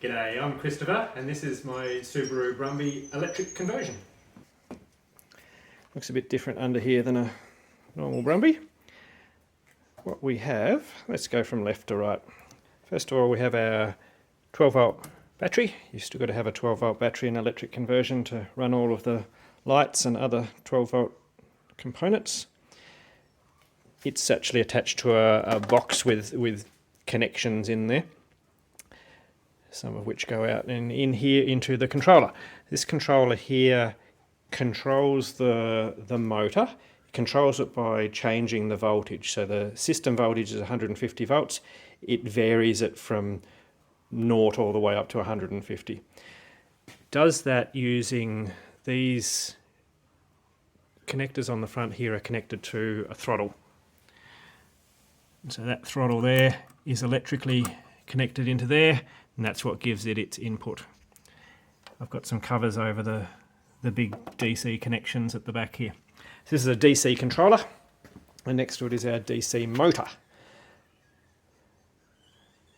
G'day, I'm Christopher and this is my Subaru Brumby electric conversion. Looks a bit different under here than a normal Brumby. What we have, let's go from left to right. First of all, we have our 12 volt battery. You've still got to have a 12 volt battery and electric conversion to run all of the lights and other 12 volt components. It's actually attached to a box with connections in there, some of which go out and in here into the controller. This controller here controls the motor. It controls it by changing the voltage. So the system voltage is 150 volts. It varies it from 0 all the way up to 150. Does that using these connectors on the front here are connected to a throttle. So that throttle there is electrically connected into there, and that's what gives it its input. I've got some covers over the big DC connections at the back here. So this is a DC controller, and next to it is our DC motor.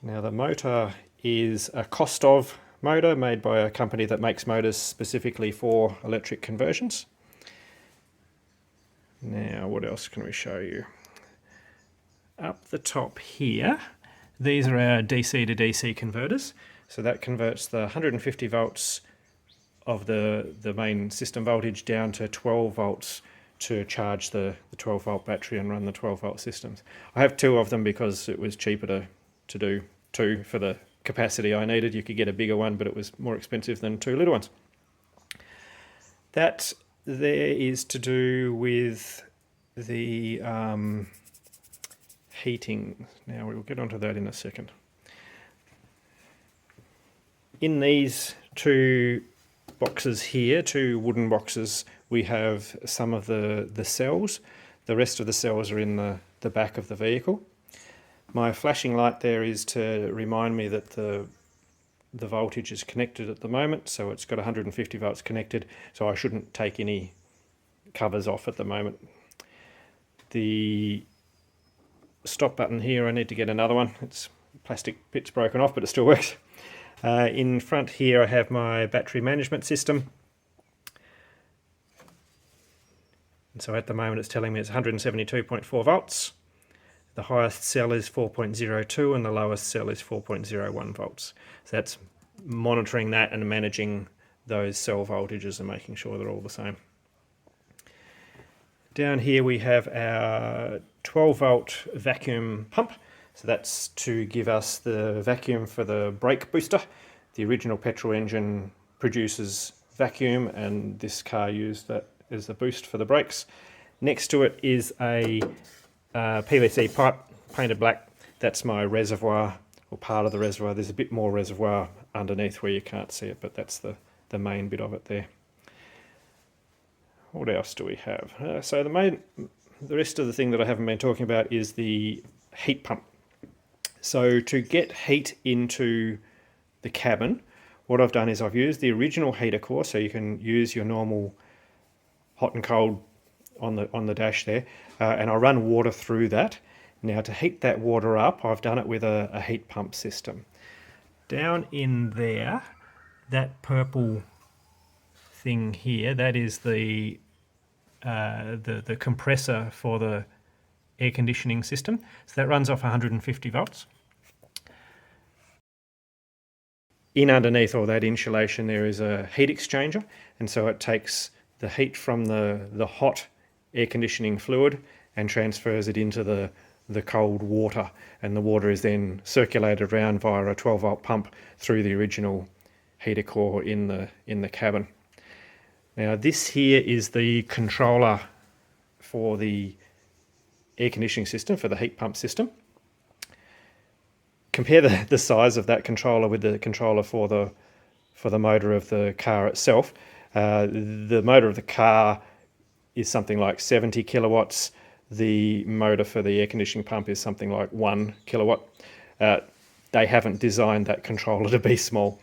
Now the motor is a cost of motor made by a company that makes motors specifically for electric conversions. Now what else can we show you? Up the top here, these are our DC to DC converters. So that converts the 150 volts of the main system voltage down to 12 volts to charge the 12 volt battery and run the 12 volt systems. I have two of them because it was cheaper to do two for the capacity I needed. You could get a bigger one, but it was more expensive than two little ones. That there is to do with the heating. Now we will get onto that in a second. In these two boxes here, two wooden boxes, we have some of the cells. The rest of the cells are in the back of the vehicle. My flashing light there is to remind me that the voltage is connected at the moment, so it's got 150 volts connected, so I shouldn't take any covers off at the moment. The stop button here, I need to get another one. It's plastic bit's broken off, but it still works. In front here I have my battery management system. And so at the moment it's telling me it's 172.4 volts. The highest cell is 4.02 and the lowest cell is 4.01 volts. So that's monitoring that and managing those cell voltages and making sure they're all the same. Down here we have our 12 volt vacuum pump. So that's to give us the vacuum for the brake booster. The original petrol engine produces vacuum and this car used that as a boost for the brakes. Next to it is a PVC pipe painted black. That's my reservoir, or part of the reservoir. There's a bit more reservoir underneath where you can't see it, but that's the main bit of it there. What else do we have? So the rest of the thing that I haven't been talking about is the heat pump. So to get heat into the cabin, what I've done is I've used the original heater core, so you can use your normal hot and cold on the dash there, and I run water through that. Now to heat that water up, I've done it with a heat pump system. Down in there, that purple thing here, that is the compressor for the air conditioning system. So that runs off 150 volts. In underneath all that insulation there is a heat exchanger, and so it takes the heat from the hot air conditioning fluid and transfers it into the cold water, and the water is then circulated around via a 12 volt pump through the original heater core in the cabin. Now this here is the controller for the air conditioning system, for the heat pump system. Compare the size of that controller with the controller for the motor of the car itself. The motor of the car is something like 70 kilowatts. The motor for the air conditioning pump is something like 1 kilowatt. They haven't designed that controller to be small.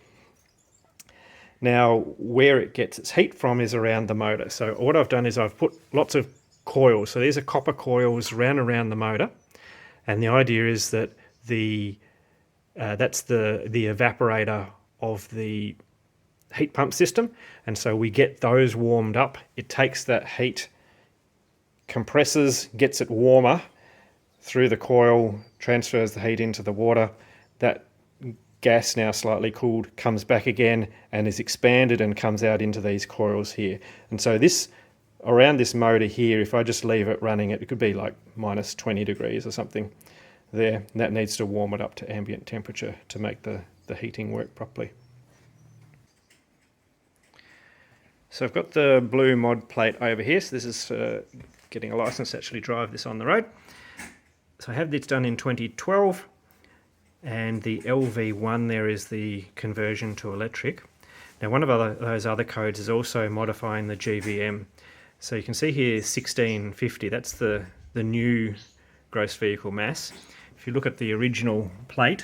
Now, where it gets its heat from is around the motor. So what I've done is I've put lots of coils. So these are copper coils around the motor. And the idea is that that's the evaporator of the heat pump system, and so we get those warmed up. It takes that heat, compresses, gets it warmer through the coil, transfers the heat into the water. That gas, now slightly cooled, comes back again and is expanded and comes out into these coils here. And so this, around this motor here, if I just leave it running, it could be like minus 20 degrees or something there. And that needs to warm it up to ambient temperature to make the heating work properly. So I've got the blue mod plate over here. So this is getting a license to actually drive this on the road. So I have this done in 2012. And the LV1 there is the conversion to electric. Now one of those other codes is also modifying the GVM. So you can see here 1650, that's the new gross vehicle mass. If you look at the original plate,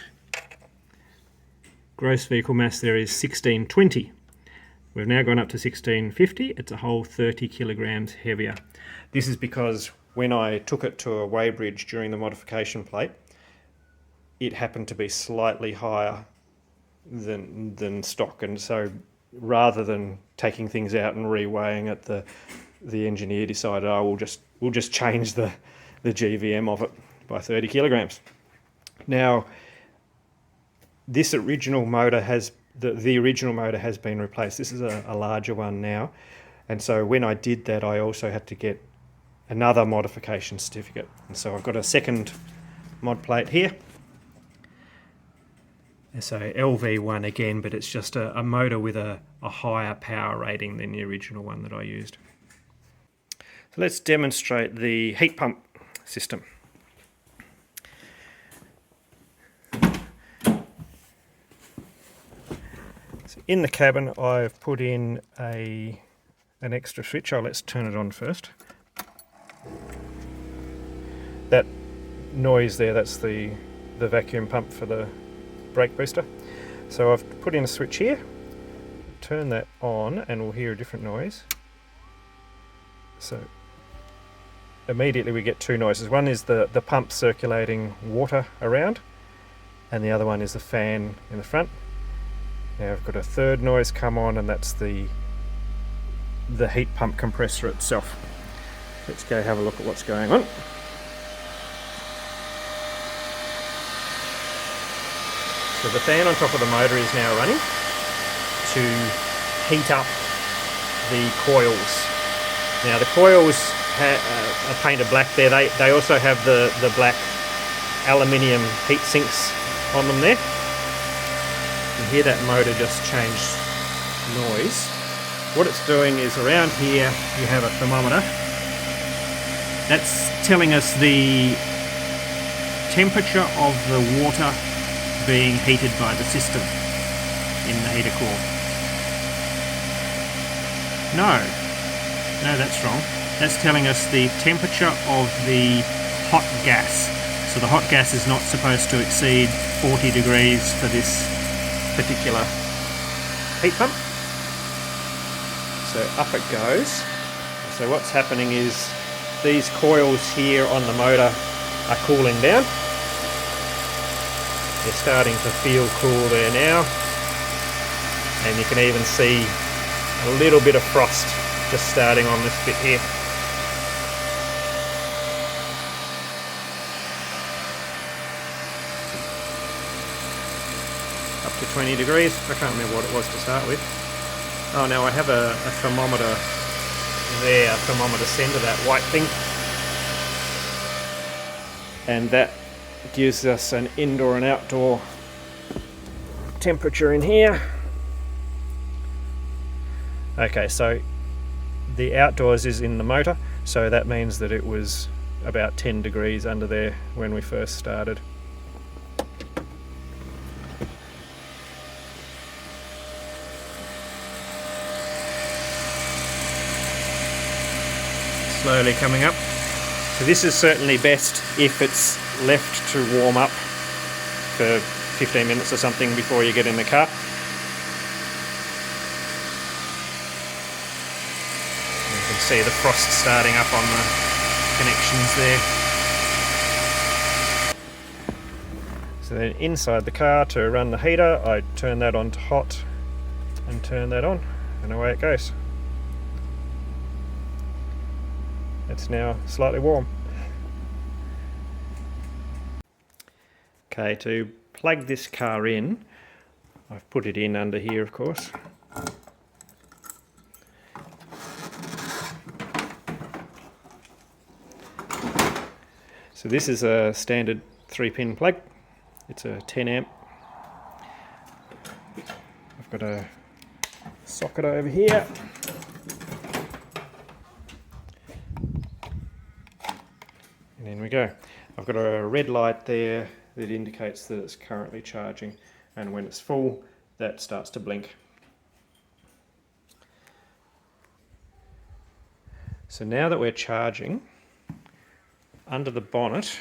gross vehicle mass there is 1620. We've now gone up to 1650, it's a whole 30 kilograms heavier. This is because when I took it to a weighbridge during the modification plate, it happened to be slightly higher than stock, and so rather than taking things out and reweighing it, the engineer decided, oh, we'll just change the GVM of it by 30 kilograms. Now, this original motor has the original motor has been replaced. This is a larger one now, and so when I did that, I also had to get another modification certificate, and so I've got a second mod plate here. So LV1 again, but it's just a motor with a higher power rating than the original one that I used. So let's demonstrate the heat pump system. So in the cabin I've put in an extra switch. Let's turn it on first. That noise there, that's the vacuum pump for the brake booster. So I've put in a switch here, turn that on and we'll hear a different noise. So immediately we get two noises. One is the pump circulating water around, and the other one is the fan in the front. Now I've got a third noise come on, and that's the heat pump compressor itself. Let's go have a look at what's going on. So the fan on top of the motor is now running to heat up the coils. Now the coils are painted black there. They also have the black aluminium heat sinks on them there. You hear that motor just changed noise. What it's doing is around here you have a thermometer. That's telling us the temperature of the water being heated by the system in the heater core. No, that's wrong. That's telling us the temperature of the hot gas. So the hot gas is not supposed to exceed 40 degrees for this particular heat pump. So up it goes. So what's happening is these coils here on the motor are cooling down. They're starting to feel cool there now, and you can even see a little bit of frost just starting on this bit here. Up to 20 degrees. I can't remember what it was to start with. Oh, now I have a thermometer there, a thermometer sender, that white thing, and that gives us an indoor and outdoor temperature in here. Okay, so the outdoors is in the motor, so that means that it was about 10 degrees under there when we first started. Slowly coming up. So this is certainly best if it's left to warm up for 15 minutes or something before you get in the car. You can see the frost starting up on the connections there. So then inside the car, to run the heater, I turn that on to hot and turn that on, and away it goes. It's now slightly warm. Okay, to plug this car in, I've put it in under here, of course. So this is a standard 3-pin plug. It's a 10 amp. I've got a socket over here. And in we go. I've got a red light there that indicates that it's currently charging, and when it's full, that starts to blink. So now that we're charging, under the bonnet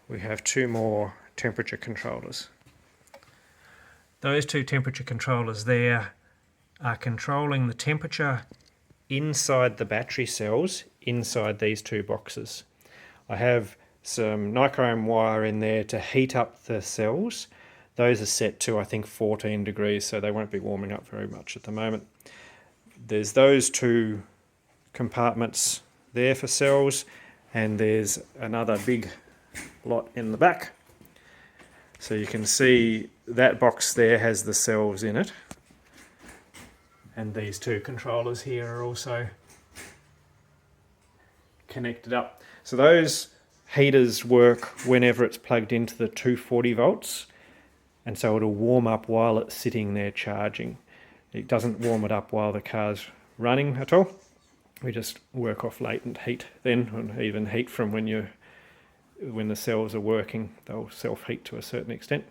we have 2 more temperature controllers. Those 2 temperature controllers there are controlling the temperature inside the battery cells, inside these 2 boxes. I have some nichrome wire in there to heat up the cells. Those are set to, I think, 14 degrees, so they won't be warming up very much at the moment. There's those 2 compartments there for cells, and there's another big lot in the back. So you can see that box there has the cells in it, and these 2 controllers here are also connected up. So those heaters work whenever it's plugged into the 240 volts, and so it'll warm up while it's sitting there charging. It doesn't warm it up while the car's running at all. We just work off latent heat then, and even heat from when the cells are working. They'll self-heat to a certain extent.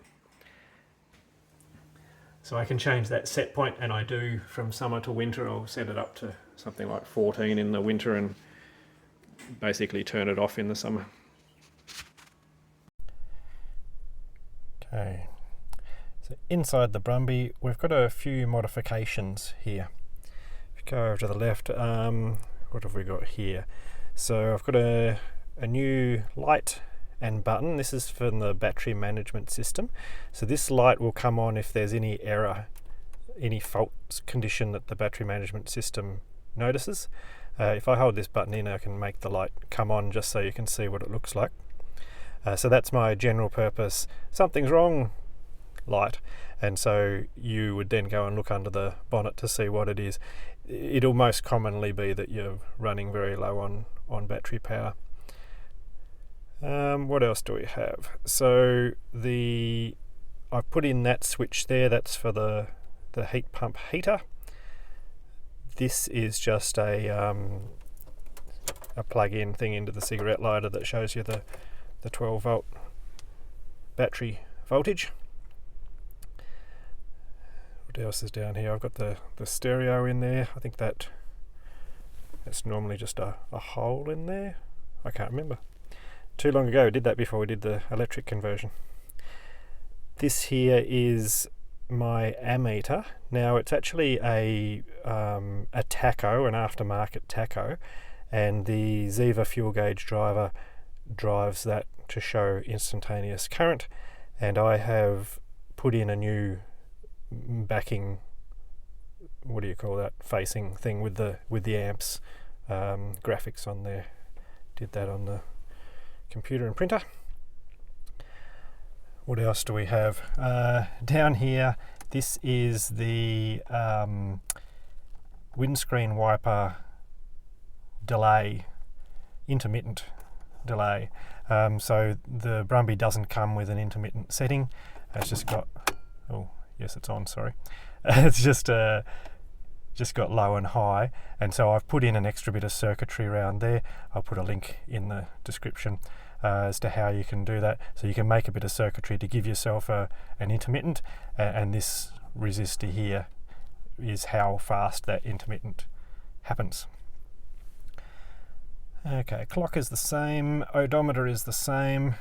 So I can change that set point, and I do from summer to winter. I'll set it up to something like 14 in the winter and basically turn it off in the summer. Okay, so inside the Brumby we've got a few modifications here. If you go over to the left, what have we got here? So I've got a new light and button. This is from the battery management system. So this light will come on if there's any error, any fault condition that the battery management system notices. If I hold this button in, I can make the light come on just so you can see what it looks like. So that's my general purpose, something's wrong light, and so you would then go and look under the bonnet to see what it is. It'll most commonly be that you're running very low on battery power. What else do we have? So I put in that switch there, that's for the heat pump heater. This is just a plug-in thing into the cigarette lighter that shows you the 12 volt battery voltage. What else is down here? I've got the stereo in there. I think that's normally just a hole in there. I can't remember. Too long ago, we did that before we did the electric conversion. This here is my ammeter. Now it's actually a tacho, an aftermarket tacho, and the Ziva fuel gauge driver drives that to show instantaneous current, and I have put in a new backing, what do you call that, facing thing with the amps graphics on there. Did that on the computer and printer. What else do we have? Down here, this is the windscreen wiper delay, intermittent delay. So the Brumby doesn't come with an intermittent setting. It's just got, oh yes, it's on, sorry. It's just got low and high, and so I've put in an extra bit of circuitry around there. I'll put a link in the description as to how you can do that. So you can make a bit of circuitry to give yourself an intermittent, and this resistor here is how fast that intermittent happens. Okay, clock is the same, odometer is the same,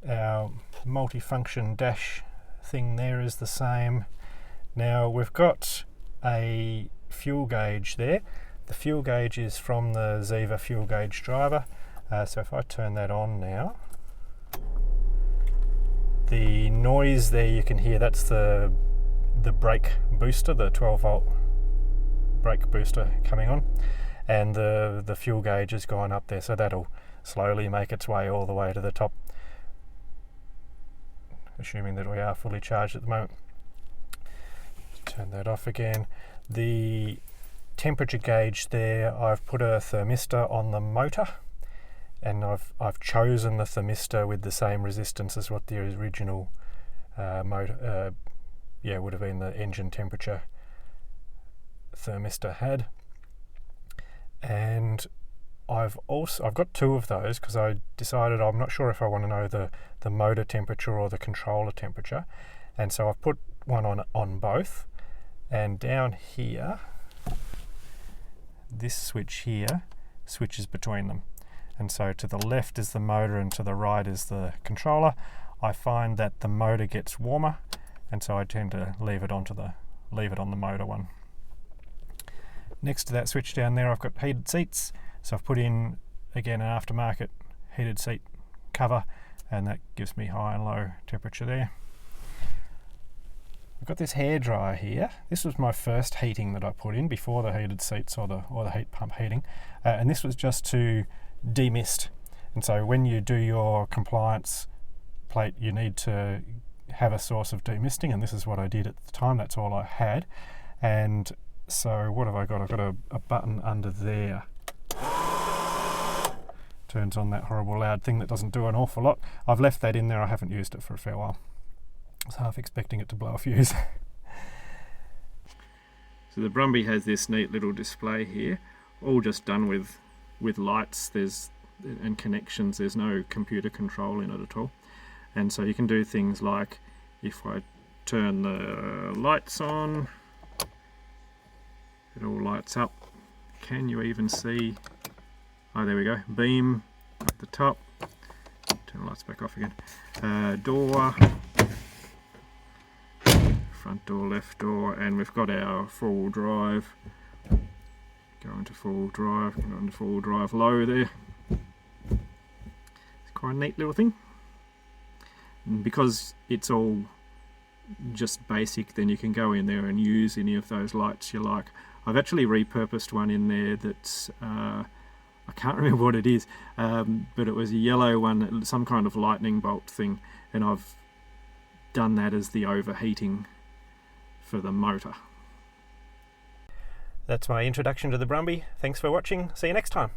our multifunction dash thing there is the same. Now we've got a fuel gauge there. The fuel gauge is from the Ziva fuel gauge driver. So if I turn that on now, The noise there you can hear, that's the brake booster, the 12 volt brake booster coming on, and the fuel gauge has gone up there, so that'll slowly make its way all the way to the top, assuming that we are fully charged at the moment. Turn that off again. The temperature gauge there, I've put a thermistor on the motor, and I've chosen the thermistor with the same resistance as what the original motor would have been the engine temperature thermistor had. And I've got two of those because I decided I'm not sure if I want to know the motor temperature or the controller temperature, and so I've put one on both. And down here, this switch here switches between them, and so to the left is the motor and to the right is the controller. I find that the motor gets warmer, and so I tend to leave it on the motor one. Next to that switch down there, I've got heated seats, so I've put in again an aftermarket heated seat cover, and that gives me high and low temperature there. I've got this hairdryer here. This was my first heating that I put in before the heated seats or the heat pump heating, and this was just to demist. And so when you do your compliance plate, you need to have a source of demisting, and this is what I did at the time. That's all I had. And so what have I got? I've got a button under there. Turns on that horrible loud thing that doesn't do an awful lot. I've left that in there. I haven't used it for a fair while. I was half expecting it to blow a fuse. So the Brumby has this neat little display here, all just done with lights and connections. There's no computer control in it at all. And so you can do things like, if I turn the lights on, it all lights up. Can you even see? Oh, there we go. Beam at the top. Turn the lights back off again. Door. Front door, left door, and we've got our full drive. Go into full drive, go into full drive low there. It's quite a neat little thing. And because it's all just basic, then you can go in there and use any of those lights you like. I've actually repurposed one in there that's, I can't remember what it is, but it was a yellow one, some kind of lightning bolt thing, and I've done that as the overheating for the motor. That's my introduction to the Brumby. Thanks for watching. See you next time.